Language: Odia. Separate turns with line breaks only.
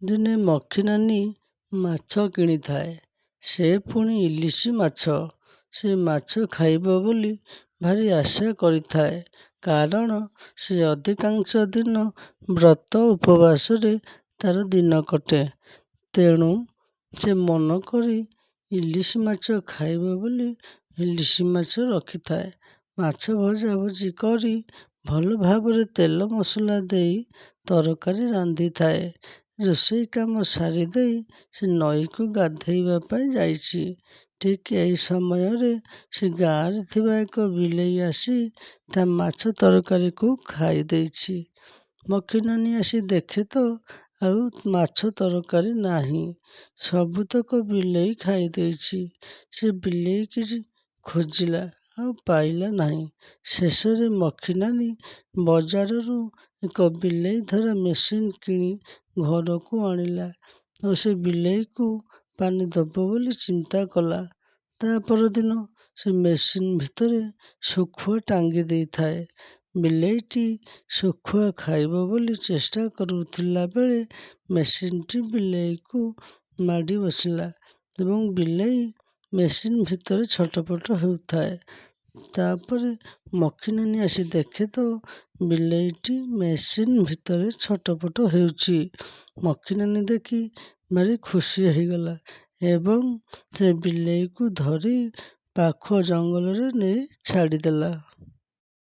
ଦିନେ ମଖିନାନୀ ମାଛ କିଣିଥାଏ। ସେ ପୁଣି ଇଲିଶି ମାଛ। ସେ ମାଛ ଖାଇବ ବୋଲି ଭାରି ଆଶା କରିଥାଏ। କାରଣ ସେ ଅଧିକାଂଶ ଦିନ ବ୍ରତ ଉପବାସରେ ତାର ଦିନ କଟେ। ତେଣୁ ସେ ମନ କରି ଇଲିଶି ମାଛ ଖାଇବ ବୋଲି ଇଲିଶି ମାଛ ରଖିଥାଏ। ମାଛ ଭଜା ଭଜି କରି ଭଲ ଭାବରେ ତେଲ ମସଲା ଦେଇ ତରକାରୀ ରାନ୍ଧିଥାଏ। ରୋଷେଇ କାମ ସାରିଦେଇ ସେ ନଈକୁ ଗାଧୋଇବା ପାଇଁ ଯାଇଛି। ଠିକ୍ ଏହି ସମୟରେ ସେ ଗାଁରେ ଥିବା ଏକ ବିଲେଇ ଆସି ତା ମାଛ ତରକାରୀକୁ ଖାଇ ଦେଇଛି। ମଖିନାନୀ ଆସି ଦେଖେ ତ ଆଉ ମାଛ ତରକାରୀ ନାହିଁ। ସବୁତକ ବିଲେଇ ଖାଇ ଦେଇଛି। ସେ ବିଲେଇକି ଖୋଜିଲା ଆଉ ପାଇଲା ନାହିଁ। ଶେଷରେ ମଖିନାନୀ ବଜାରରୁ ଏକ ବିଲେଇ ଧରା ମେସିନ୍ କିଣି ଘରକୁ ଆଣିଲା ଓ ସେ ବିଲେଇକୁ ପାଣି ଦବ ବୋଲି ଚିନ୍ତା କଲା। ତା ପରଦିନ ସେ ମେସିନ୍ ଭିତରେ ଶୁଖୁଆ ଟାଙ୍ଗି ଦେଇଥାଏ। ବିଲେଇଟି ଶୁଖୁଆ ଖାଇବ ବୋଲି ଚେଷ୍ଟା କରୁଥିଲା ବେଳେ ମେସିନ୍ଟି ବିଲେଇକୁ ମାଡ଼ି ବସିଲା ଏବଂ ବିଲେଇ ମେସିନ୍ ଭିତରେ ଛଟପଟ ହେଉଥାଏ। ତାପରେ ମଖିନାନୀ ଆସି ଦେଖେ ତ ବିଲେଇଟି ମେସିନ୍ ଭିତରେ ଛଟପଟ ହେଉଛି। ମଖିନାନୀ ଦେଖି ଭାରି ଖୁସି ହେଇଗଲା ଏବଂ ସେ ବିଲେଇକୁ ଧରି ପାଖ ଜଙ୍ଗଲରେ ନେଇ ଛାଡ଼ିଦେଲା।